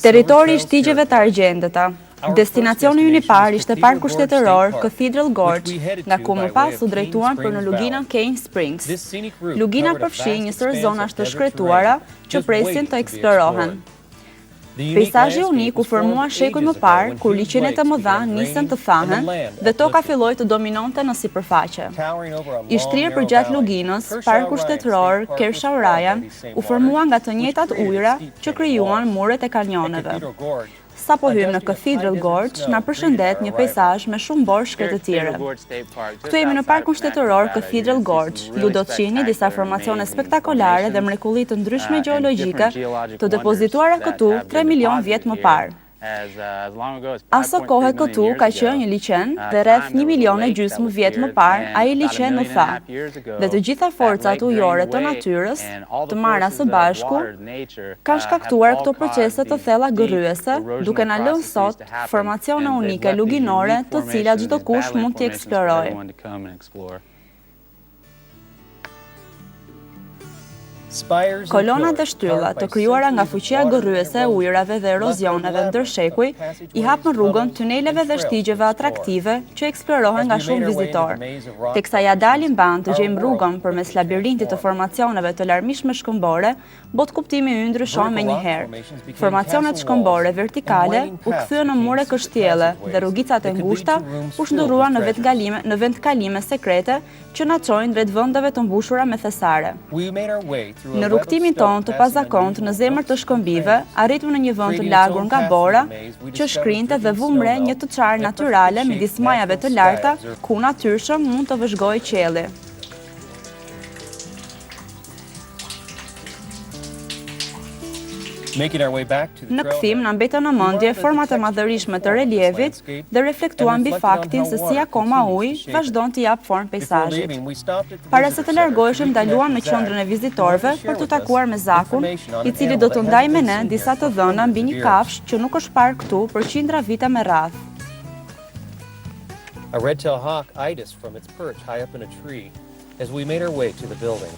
Territori i shtigjeve të argjendëta. Destinacioni ynë i parë ishte parku shtetëror Cathedral Gorge, nga ku më pas u drejtuan për në luginën Cane Springs. Lugina përfshi njësër zonash të shkretuara që presin të eksplorohen. Peizazhi unik u formua shekuj më parë, kur liqenet e mëdha nisën të thahen dhe toka filloi të dominonte në sipërfaqe. I shtrirë përgjatë luginës, parku shtetëror Kershaw Ryan u formua nga të njëjtat ujëra që krijuan muret e kanjoneve. Sa po hymë në Cathedral Gorge, na përshëndet një peizazh me shumë borë shkretëtire. Këtu jemi në parkun shtetëror Cathedral Gorge, ju do të shihni disa formacione spektakolare dhe mrekulli të ndryshme gjeologjike të depozituara këtu 3 milion vjet më parë. Aso kohë këtu ka qenë një liqen dhe rreth 1,5 milion vjet më parë ai liqen u tha. Dhe të gjitha forcat ujore të natyrës, të marra së bashku, kanë shkaktuar këto procese të thella gërryese, duke na lënë sot formacione unike luginore, të cilat çdo kush mund t'i eksplorojë. Kolonat dhe shtyllat të krijuara nga fuqia gërryese e ujërave dhe erozioneve ndër shekuj i hapën rrugën tuneleve dhe shtigjeve atraktive që eksplorohen nga shumë vizitorë. Teksa ja dalin banë të gjejmë rrugën përmes labirintit të formacioneve të larmishme shkëmbore, botëkuptimi ynë ndryshon menjëherë. Formacionet shkëmbore vertikale u kthyen në mure kështjelle dhe rrugicat e ngushta u shndërruan në vendkalime sekrete që na çojnë drejt vendeve të mbushura me thesare. Në rrugtimin tonë të pazakontë në zemër të shkëmbive, arritëm në një vend të lagur nga bora, që shkrinte dhe vumre një të çarë natyrale midis majave të larta, ku natyrshëm mund të vëzhgojë qielli. Në kthim na mbetën në mendje format e madhërishme të relievit dhe reflektuan mbi faktin se si akoma uji vazhdon të jap formë peizazhit. Para se të largoheshim, ndaluam në qendrën e vizitorëve për të takuar me Zakun, i cili do të ndajë me ne disa të dhëna mbi një kafshë që nuk është parë këtu për qindra vite me radhë. A red-tailed hawk eyed us from its perch high up in a tree as we made our way to the building.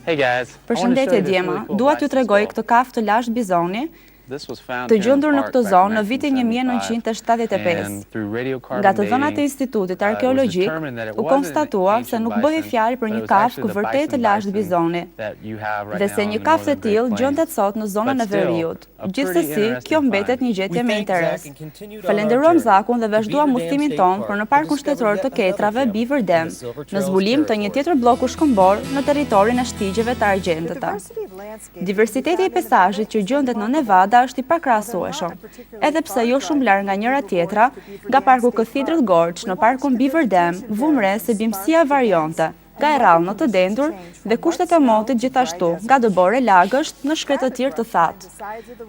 Përshëndetje djema, dua t'ju tregoj këtë kafshë të lashtë bizoni, të gjendur në këtë zonë në vitin 1975. Nga të dhënat e Institutit Arkeologjik, u konstatua se nuk bëhej fjalë për një kafshë vërtet të lashtë bizoni, dhe se një kafshë e tillë gjendet sot në zonën e veriut. Gjithsesi, kjo mbetet një gjetje me interes. Falenderuam Zakun dhe vazhduam udhëtimin tonë për në parkun shtetëror të Ketrave Beaver Dam, në zbulim të një tjetër bloku shkëmbor në territorin e shtigjeve të argjendëta. Diversiteti i peizazhit që gjendet në Nevada është i pakrahasueshëm, edhe pse jo shumë larg nga njëra tjetra, nga parku Cathedral Gorge në parkun Beaver Dam, vumre se bimësia varionte, nga e rrallë në të dendur dhe kushtet e motit gjithashtu, nga dëbore lagësht në shkretëtir të thatë.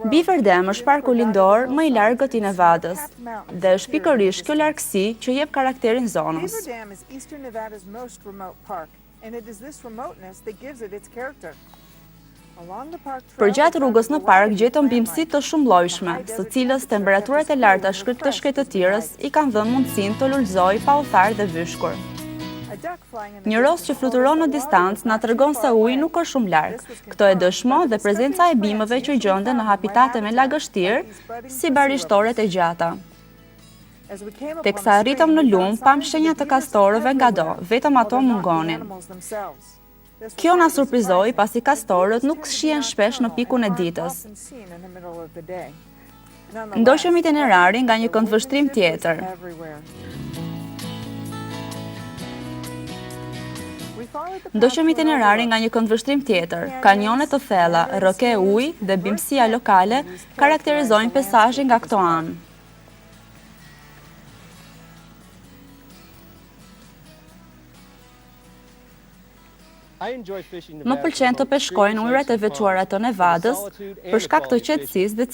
Beaver Dam është parku lindor më i largët i Nevadës dhe është pikërisht kjo largësi që jep karakterin zonës. Përgjatë rrugës në park gjetëm bimësi të shumëllojshme, së cilës temperaturat e larta të shkretëtirës i kanë dhënë mundësinë të lulëzojë pa u tharë dhe vyshkur. Një ros që fluturon në distancë na tregon se uji nuk është shumë larg. Këto e dëshmon dhe prezenca e bimëve që gjenden në habitate me lagështirë, si barishtoret e gjata. Teksa arritëm në lumë, pam shenja të kastorëve ngado, vetëm ato mungonin. Kjo na surprizoi pasi kastorët nuk shihen shpesh në pikun e ditës. Ndoqëm itinerarin nga një këndvështrim tjetër. Kanjonet të thella, rroke e ujë dhe bimësia lokale karakterizojnë peizazhin nga këto anë. Më pëlqen të peshkoj në ujërat e veçuara të Nevadës për shkak të qetësisë dhe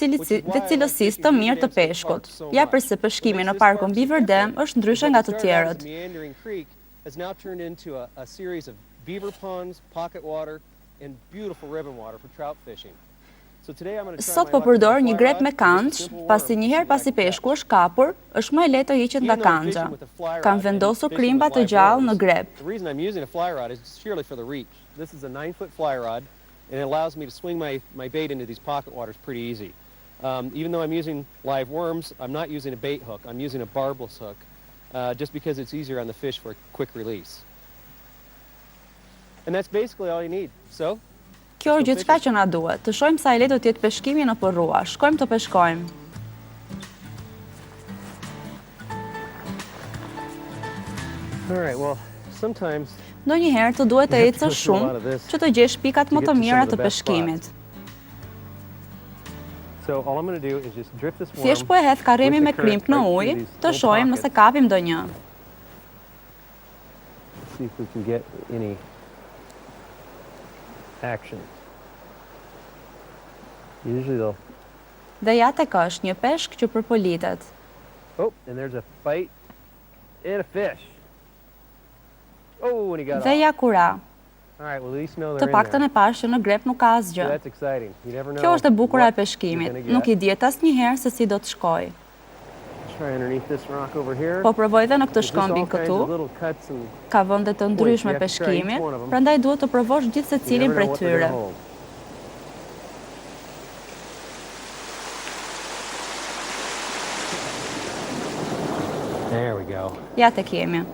cilësisë të mirë të peshkut. Ja përse peshkimi në parkun Beaver Dam është ndryshe nga të tjerët. Sot po përdor një grep me kanç, pasi njëherë pasi peshku është kapur, është më e lehtë të hiqet nga kanxa. Kam vendosur krimba të gjallë në grep. The reason I'm using a fly rod is sheerly for the reach. This is a 9-foot fly rod, and it allows me to swing my bait into these pocket waters pretty easy. Even though I'm using live worms, I'm not using a bait hook. I'm using a barbless hook, just because it's easier on the fish for a quick release. And that's basically all you need. So, Kjo është gjithçka që na duhet. Të shohim sa i lehtë do të jetë peshkimi në porrua. Shkojmë të peshkojmë. all right, well, sometimes Ndonjëherë të duhet të ecësh shumë që të gjesh pikat më të mira të peshkimit. so all I'm going to do is just drift this worm. Thjesht po e hedh karremi me krimp në ujë, të shohim nëse kapim ndonjë. See if we can get any action. Usually they'll... Dhe ja tek është një peshk që përpolitet. Oh, and there's a bite and a fish. Oh, and he got Dhe off. ja kura. All right, well, at least know Të they're in paktën there. e pash që në grep nuk ka So asgjë. that's exciting. You never know. Kjo është e bukura e what you're peshkimit. gonna Nuk get. i diet asnjëherë se si do të shkojë. Try underneath this rock over here. Po provoj edhe në këtë There's just all shkëmbin kinds këtu. of little cuts and Ka vende të ndryshme you have to try peshkimi, each one of them. prandaj duhet të provosh gjithë you secilin never prej know what they're tyre. gonna hold. There we go. Ja tek jemi.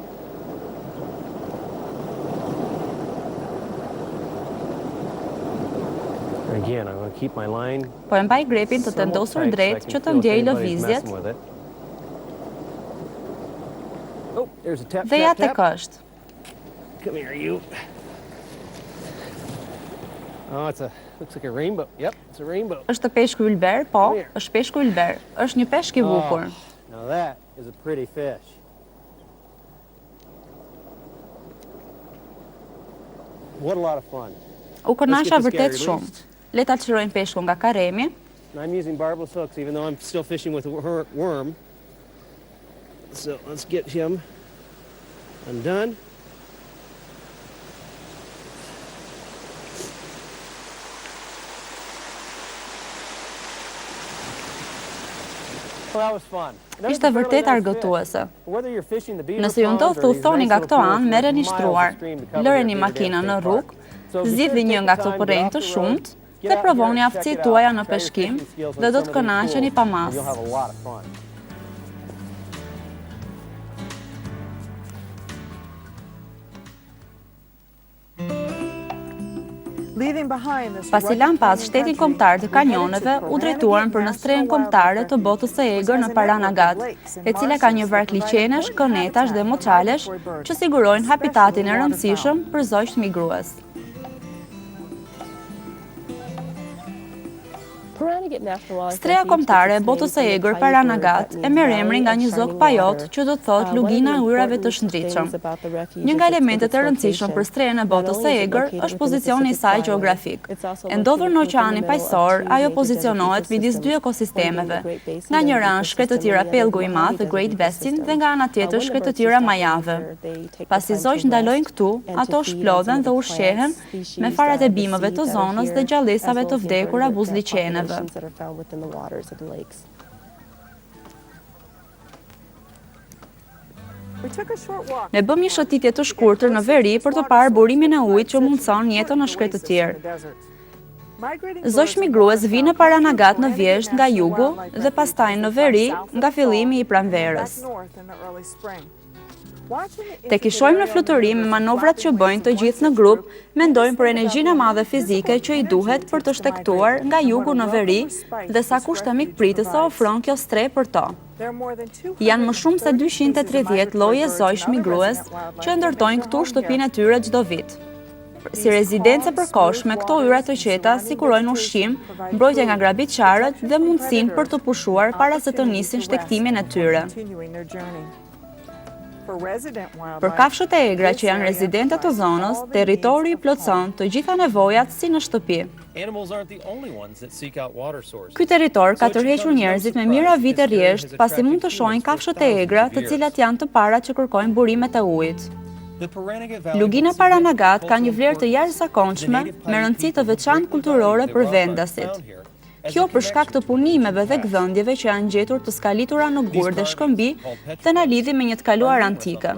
Again, I'm going to keep my line Po e mbaj grepin të somewhat tendosur tight so I drejt can që të feel if ndjej anybody's lëvizjet messing with it. Oh, there's a tap, dhe ja tap, tek tap. është. Come here, you. Oh, looks like a rainbow. Yep, it's a rainbow. Është peshku ylber? Po, Come here. është peshku ylber. Është një peshk i bukur. Now that is a pretty fish. What a lot of fun. U kënaqja Let's get this vërtet guy shumë. released. Le ta çlirojmë peshkun nga karremi. And I'm using barbless hooks even though I'm still fishing with a worm. So let's get him undone. Well, that was fun. That was Ishte a fairly vërtet nice argëtuese. fish. Whether you're fishing the beaver Nëse ju ponds ndodh or të these udhthoni nice nga little këto pools anë, with merreni miles shtruar. upstream to cover Lëreni your Beaver makinën Dam në State rrugë, Park. So be sure to zgjidhni një take nga the këto time, përrenjë get të off the shumt road, get dhe out provoni here and check aftësitë it tuaja out. në Try your peshkim fishing skills on dhe do some të of these kënaqeni pools, pa and mas. You'll have a lot of fun. Pasi lan pas shtetin kombëtar të kanjoneve, u drejtuan për në strehën kombëtare të botës së egër në Paranagat, e cila ka një vark liqenesh, konetash dhe moçalesh që sigurojnë habitatin e rëndësishëm për zogjt migrues. Streha kombëtare e botës së egër Paranagat e merr emrin nga një zog pajot që do të thotë lugina e ujrave të shndritshëm. Një nga elementet e rëndësishëm për strehën e botës së egër është pozicioni i saj gjeografik. E ndodhur në Oqeanin Paqësor, ajo pozicionohet midis dy ekosistemeve. Nga njëra anë shkretëtira Pellgu i Madh, The Great Basin, dhe nga ana tjetër shkretëtira Majave. Pasi zogjt ndalojnë këtu, ato shplodhen dhe ushqehen me farat e bimëve të zonës dhe gjallësave të vdekura buzliqeneve. Ne bëm një shëtitje të shkurtër në veri për të parë burimin e ujit që mundson jetën në shkretëtirë. Zogjt migrues vinë në Paranagat në vjesht nga jugu dhe pastaj në veri nga fillimi i pranverës. Tek i shohim në fluturim manovrat që bëjnë të gjithë në grup, mendojnë për energjinë e madhe fizike që i duhet për të shtektuar nga jugu në veri dhe sa kushte mikpritëse ofron kjo streh për to. Janë më shumë se 230 lloje zogjsh migrues që ndërtojnë këtu shtëpinë e tyre çdo vit. Si rezidencë përkohshme, këto yra të qeta sigurojnë ushqim, mbrojtje nga grabitçarët dhe mundësinë për të pushuar para se të nisin shtektimin e tyre. Për kafshët e egra që janë rezidente të zonës, territori i plotson të gjitha nevojat si në shtëpi. Ky territor ka tërhequr njerëzit me mijëra vite rresht, pasi mund të shohin kafshët e egra, të cilat janë të parat që kërkojnë burimet e ujit. Lugina Paranagat ka një vlerë të jashtëzakonshme me rëndësi të veçantë kulturore për vendasit. Kjo për shkak të punimeve dhe gdhëndjeve që janë gjetur të skalitura në gur dhe shkëmbi dhe na lidhi me një të kaluar antike.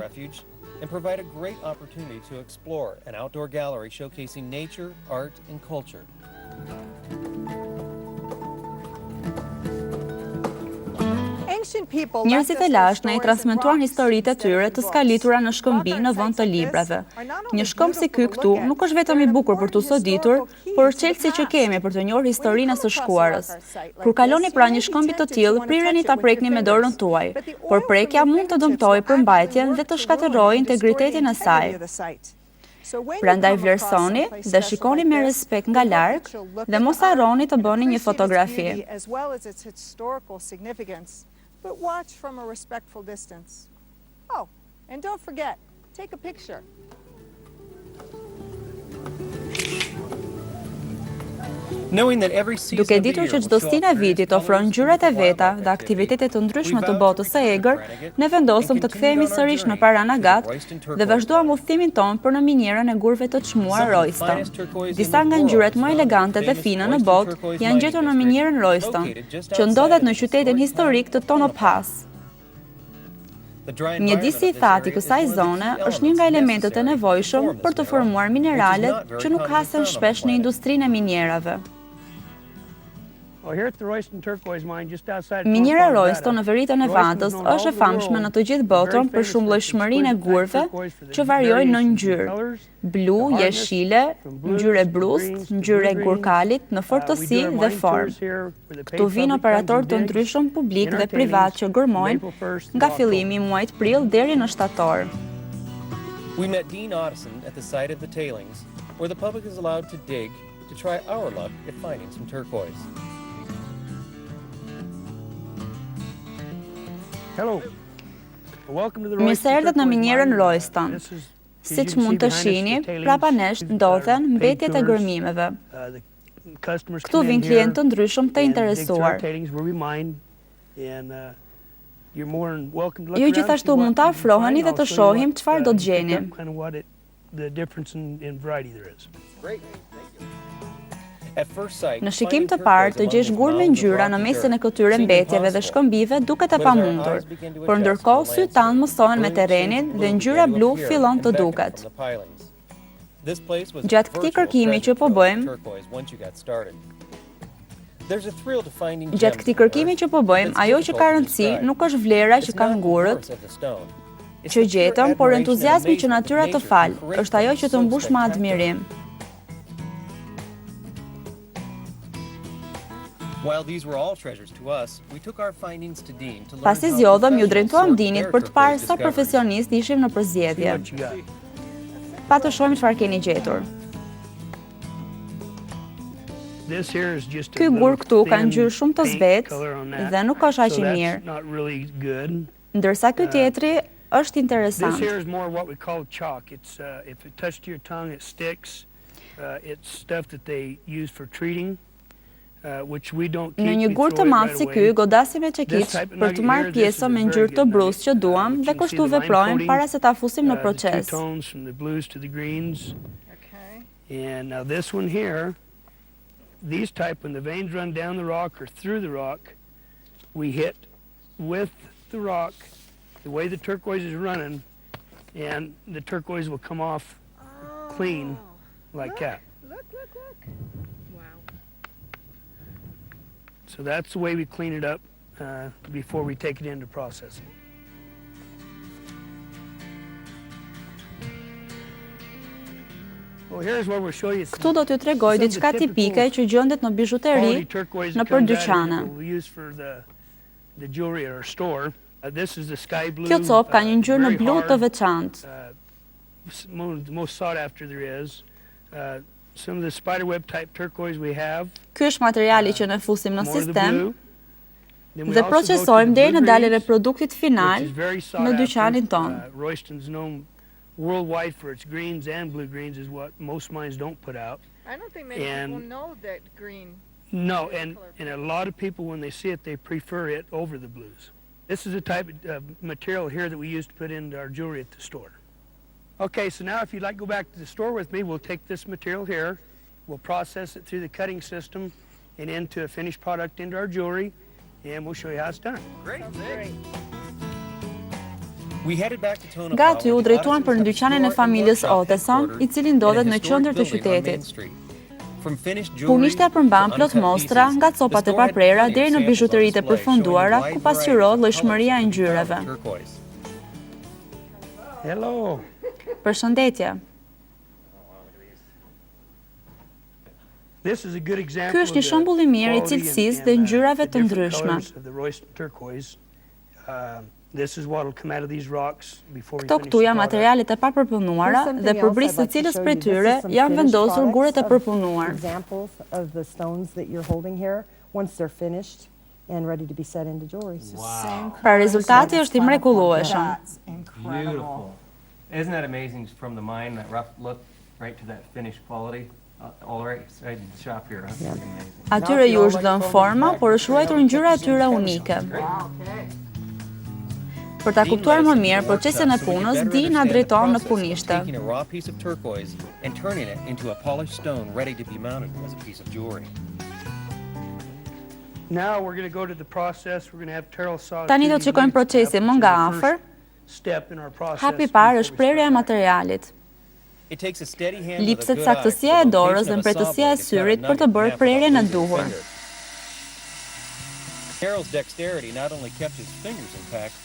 And provide a great opportunity to explore an outdoor gallery showcasing nature, art, and culture. Njerëzit e lashtë i transmetuan historitë e tyre të skalitura në shkëmbi në vend të librave. Një shkëmb si ky këtu nuk është vetëm i bukur për t'u soditur, por është çelësi që kemi për të njohur historinë e së shkuarës. Kur kaloni pranë një shkëmbi të tillë, prireni ta prekni me dorën tuaj, por prekja mund të dëmtojë përmbajtjen dhe të shkatërrojë integritetin e saj. Prandaj vlerësoni dhe shikoni me respekt nga larg dhe mos harroni të bëni një fotografi. But watch from a respectful distance. Oh, and don't forget, take a picture. Duke ditur që çdo stinë e vitit ofron ngjyrat e veta dhe aktivitete të ndryshme të botës së egër, ne vendosëm të kthehemi sërish në Paranagat dhe vazhduam udhëtimin tonë për në minierën e gurve të çmuar Royston. Disa nga ngjyrat më elegante dhe fine në botë janë gjetur në minierën Royston, që ndodhet në qytetin historik të Tonopah. Mjedisi i thatë i kësaj zone është një nga elementët e nevojshëm për të formuar mineralet që nuk hasen shpesh në industrinë e minierave. Miniera Royston në veri të Nevadës është e famshme në të gjithë botën për shumëllojshmërinë e gurve që variojnë në ngjyrë: blu, jeshile, ngjyrë brust, ngjyrë gurkalit, në fortësi dhe formë. Këtu vinë operatorë të ndryshëm publik dhe privat që gërmojnë nga fillimi i muajit prill deri në shtator. We met Dean Otteson at the site of the tailings, where the public is allowed to dig to try our luck at finding some turquoise. Mirë se erdhët në minierën Royston. Siç mund të shihni, prapa nesh ndodhen mbetjet e gërmimeve. Këtu vijnë klientë të ndryshëm të interesuar. Ju gjithashtu mund të afroheni dhe të shohim çfarë do të gjeni. Në shikim të parë të gjesh gur me ngjyra në mesin e këtyre mbetjeve dhe shkëmbive duket e pamundur, por ndërkohë sytë tanë mësohen me terrenin dhe ngjyra blu fillon të duket. Gjatë këtij kërkimi që po bëjmë, ajo që ka rëndësi nuk është vlera që kanë gurët që gjetëm, por entuziazmi që natyra të fal, është ajo që të mbush me admirim. Pasi zgjodhëm, ju drejtuam Deanit për të parë sa profesionist ishim në përzgjedhje. Pa të shohim çfarë keni gjetur. Ky gur këtu ka ngjyrë shumë të zbetë dhe nuk është aq i mirë. Ndërsa ky tjetri është interesant. Në një gur të madh si ky, godasim me çekiç për të marrë pjesën me ngjyrë të brustë që duam dhe kështu veprojmë para se ta fusim në proces. These type, when the veins run down the rock or through the rock, we hit with the rock the way the turquoise is running, and the turquoise will come off clean like that. Look. Wow. So that's the way we clean it up before we take it into processing. Këtu do t'ju tregoj diçka tipike që gjendet në bizhuteri në dyqane. Kjo copë ka një ngjyrë në blu të veçantë. Ky është materiali që ne fusim në sistem dhe procesojmë deri në daljen e produktit final në dyqanin tonë. Worldwide for its greens and blue greens is what most mines don't put out. I don't think many people know that green. No, and a lot of people when they see it, they prefer it over the blues. This is a type of material here that we use to put into our jewelry at the store. Okay, so now if you'd like to go back to the store with me, we'll take this material here, we'll process it through the cutting system, and into a finished product into our jewelry, and we'll show you how it's done. Nga aty u drejtuan për dyqanin e familjes Oteson, i cili ndodhet në qendër të qytetit. Punishtja përmban plot mostra, nga copat e paprera deri në bizhuteritë e përfunduara, ku pasqyrohet llojshmëria e ngjyrave. Hello. Përshëndetje. Ky është një shembull i mirë i cilësisë dhe ngjyrave të ndryshme. Këto këtu janë materialet e papërpunuara dhe përbrisë të cilës prej tyre janë vendosur guret e përpunuar. Pra rezultati është i mrekullueshëm. Isn't that amazing from the mind, that rough look right to that finished quality? All right, inside the shop here, huh? Amazing. Atyre ju është dhënë forma, por është ruajtur ngjyra e tyre unike. Për ta kuptuar më mirë procesin e punës, di na drejton në punishte. Taking a raw piece of turquoise and turning it into a polished stone ready to be mounted as a piece of jewelry. Now we're going to go to the process. We're going to have Terrell saw. Tani do të shikojmë procesin më nga afër. Hapi parë është prerja e materialit. Lipset saktësia e dorës dhe mbretësia e syrit për të bërë prerjen e duhur. Carol's dexterity not only kept his fingers intact,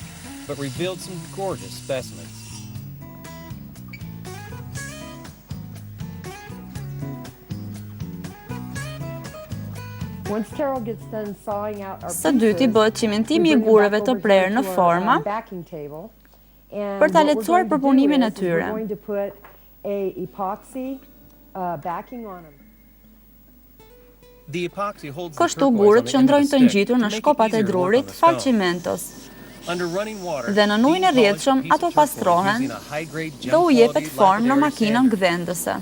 but revealed some gorgeous specimens. Së dyti bëhet cimentimi i gurëve të prerë në forma për ta lehtësuar përpunimin e tyre. Kështu gurët qëndrojnë të ngjitur në shkopat e drurit fal cimentos. Dhe në ujin e rrjedhshëm ato pastrohen dhe u jepet formë në makinën gdhendëse.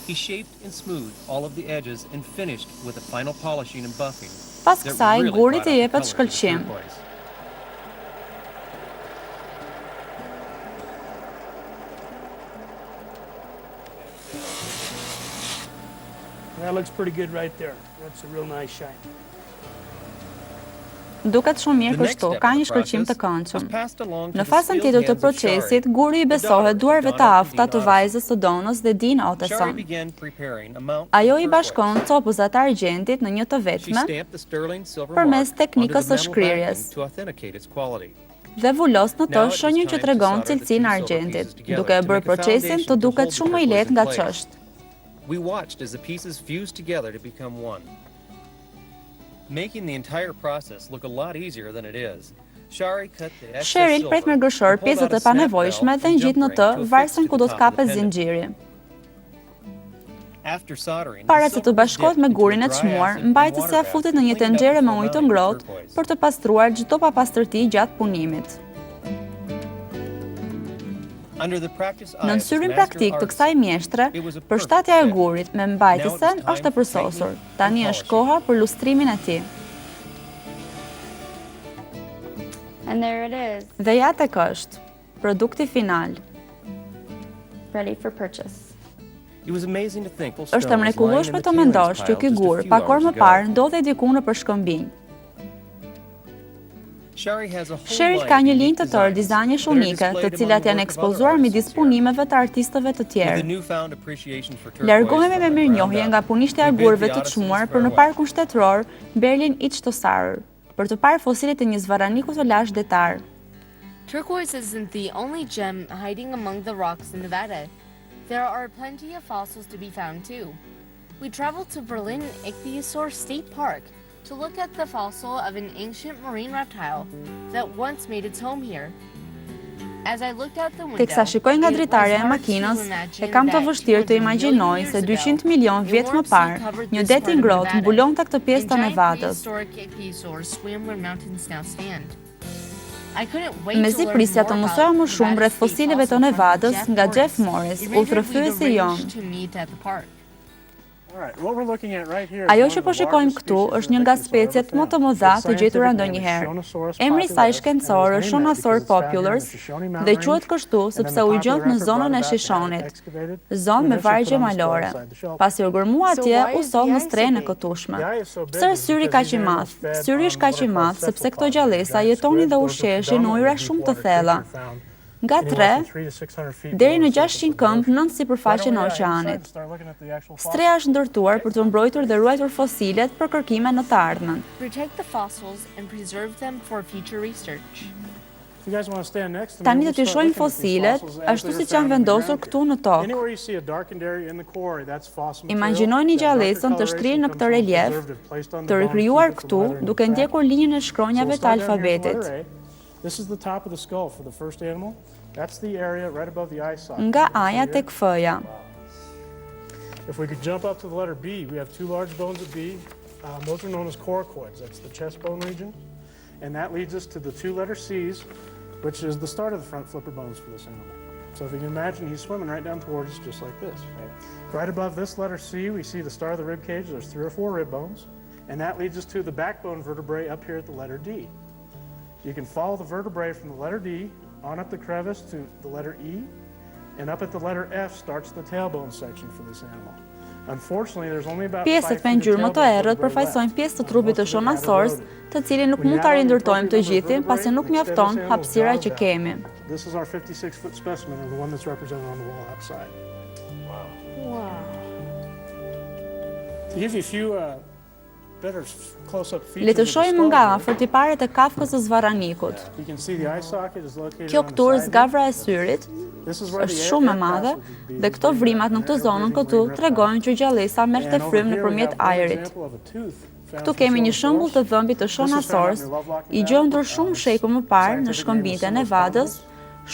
He shaped and smoothed all of the edges and finished with a final polishing and buffing. Pas kësaj, gurit i jepet shkëlqim. That looks pretty good right there. That's a real nice shine. Duket shumë mirë kështu, ka një shkëlqim të këndshëm. Në fazën tjetër të procesit, guri i besohet duarve të afta të vajzës së Donës dhe Dean Oteson. Ajo i bashkon copëzat e argjentit në një të vetme përmes teknikës së shkrirjes. Dhe vulos në të shenjën që tregon cilësinë e argjentit, duke e bërë procesin të duket shumë më i lehtë nga ç'është. We watched as the pieces fused together to become one, making the entire process look a lot easier than it is. Cheryl pret me gërshor pjesët e panevojshme dhe ngjit në të varsën ku do të kapet zinxhiri. Para se të bashkohet me gurin e çmuar, mbajtësja futet në një tenxhere me ujë të ngrohtë për të pastruar çdo papastërti gjatë punimit. Në nsyrin praktik të kësaj mjeshtre, përshtatja e gurit me mbajtësen është e përsosur. Tani është koha për lustrimin e tij. Dhe ja tek është, produkti final. Është e mrekullueshme të mendosh që ky gur, pak orë më parë, ndodhej diku në përshkëmbinj. Cheryl ka një linjë të tërë dizajnesh unike, të cilat janë ekspozuar midis punimeve të artistëve të tjerë. Largohemi me mirënjohje nga punishtja e gurëve të çmuar për në parkun shtetëror Berlin Ichthyosaur, për të parë fosilet e një zvarraniku të lashtë detar. Turquoise isn't the only gem hiding among the rocks in Nevada. There are plenty of fossils to be found too. We traveled to Berlin Ichthyosaur State Park to look at the fossil of an ancient marine reptile that once made its home here. As I looked out the window, Teksa shikoj nga dritarja e makinës, e kam të vështirë të imagjinoj se 200 milion vjet më parë, një det i ngrohtë mbulonte këtë pjesë të Nevadës. Mezi prisja të mësoja më shumë rreth fosileve të Nevadës nga Jeff Morris, ultrafyesi jon. Ajo që po shikojmë këtu është një nga speciet më të mëdha të gjetura ndonjëherë. Emri i saj shkencor është Shonosaurus populus dhe quhet kështu sepse u gjendet në zonën e Shishonit, zonë me vargje malore. Pasi u gërmua atje, u soll në stren e këtushme. Pse është syri kaq i madh? Syri është kaq i madh sepse këto gjallësa jetonin dhe ushqeheshin në ujëra shumë të thella, nga 3 deri në 600 këmbë nën sipërfaqen e oqeanit. Streja është ndërtuar për të mbrojtur dhe ruajtur fosilet për kërkime në të ardhmen. Protect the fossils and preserve them for future research. Tani do t'i shohim fosilet ashtu siç janë vendosur këtu në tokë. Imagjinojni gjallësën të shtrihen në këtë relief, të rikrijuar këtu duke ndjekur linjën e shkronjave të alfabetit. Nga A-ja tek F-ja. If we could jump up to the letter B, we have two large bones at B. Those are known as coracoids. That's the chest bone region. And that leads us to the two letter C's, which is the start of the front flipper bones for this animal. So if you can imagine, he's swimming right down towards us just like this. Right above this letter C, we see the start of the rib cage. There's 3 or 4 rib bones. And that leads us to the backbone vertebrae up here at the letter D. You can follow the vertebrae from the letter D on up the crevice to the letter E, and up at the letter F starts the tailbone section for this animal. Unfortunately, there's only about 5 Pjesët me ngjyrë më të errët përfaqësojnë pjesë të trupit të Shonosaurus, të cilin nuk mund ta rindërtojmë të gjithin pasi nuk mjafton hapësira që kemi. This is our 56-foot specimen, or the one that's represented on the wall outside. Wow. To give you a few better close-up features. Le të shohim nga afër tiparet e kafkës së zvarranikut. You can see the eye socket is located Kjo on the këtu është side. zgavra e syrit, This is where the është shumë e air madhe pass would be. dhe këto vrimat në këtë zonën këtu tregojnë që gjallësa merrte And over frym here we nëpërmjet have one ajrit. example of a tooth found Këtu from kemi një shembull të Shonosaurus. dhëmbit të Shonosaurus, i gjendur shumë sheku më parë në shkëmbinjtë e Nevadës,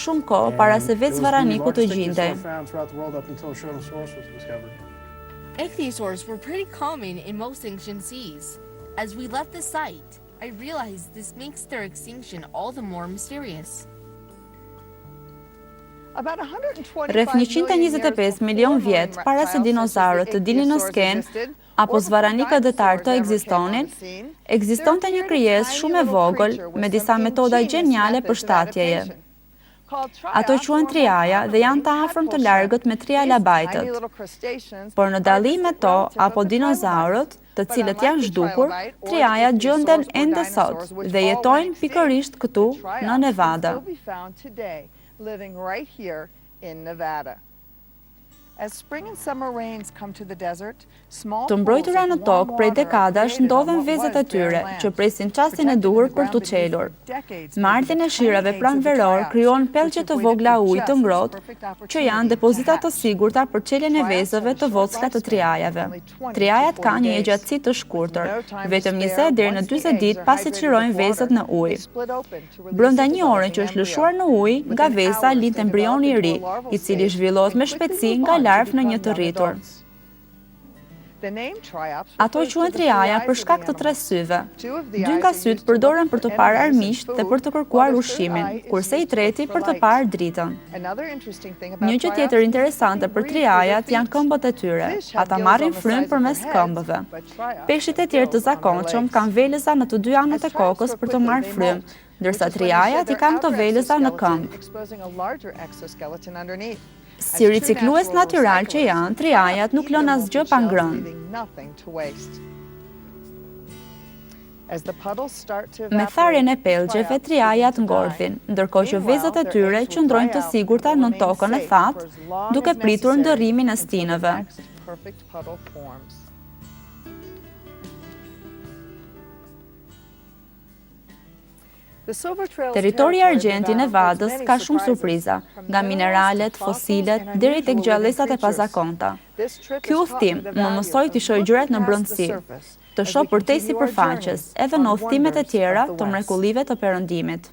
shumë kohë para se vetë zvarraniku të gjindej. Ichthyosaurs were pretty common in most ancient seas. As we left the site, I realized this makes their extinction all the more mysterious. Rreth 125 milion vjet para se dinozaurët të dilnin në skenë apo zvarranikët detar të ekzistonin, ekzistonte një krijesë shumë e vogël me disa metoda geniale për shtatjeje. Ato quhen triaja dhe janë të afërm të largët me trialabajtët. Por në dallim me to apo dinozaurët, të cilët janë zhdukur, triajat gjenden ende sot dhe jetojnë pikërisht këtu në Nevada. Living right here in Nevada. As spring and summer rains come to the desert, small Të mbrojtura në tokë prej dekadash ndodhen vezët e tyre, që presin çastin e duhur për t'u çelur. Me ardhjen e shirave pranveror krijohen pellgje të vogla ujë të ngrohtë, që janë depozita të sigurta për çeljen e vezëve të vockla të triajave. Triajat kanë një gjatësi të shkurtër, vetëm 20 deri në 40 ditë pasi çlirojnë vezët në ujë. Brenda një ore që është lëshuar në ujë, nga veza lind embrioni i ri, i cili zhvillohet me shpejtësi nga larvë në një të rritur. Ato quhen triaja për shkak të 3 syve. 2 nga syt përdoren për të parë armiqt dhe për të kërkuar ushqimin, kurse i treti për të parë dritën. Një gjë tjetër interesante për triajat janë këmbët e tyre. Ata marrin frym përmes këmbëve. Peshqit e tjerë të zakonshëm kanë veleza në të 2 anët e kokës për të marrë frym, ndërsa triajat i kanë këto veleza në këmbë. Si riciklues natyral që janë, triajat nuk lënë asgjë pa ngrënë. Me tharjen e pellgjeve, triajat ngordhin, ndërkohë që vezët e tyre qëndrojnë të sigurta nën tokën e thatë, duke pritur ndërrimin e stinëve. Territori i argjent i Nevadës ka shumë surpriza, nga mineralet, fosilet, deri tek gjallësat e pazakonta. Ky udhtim më mësoi të shoh gjërat në brendësi, të shoh përtej sipërfaqes, edhe në udhtimet e tjera të mrekullive të Perëndimit.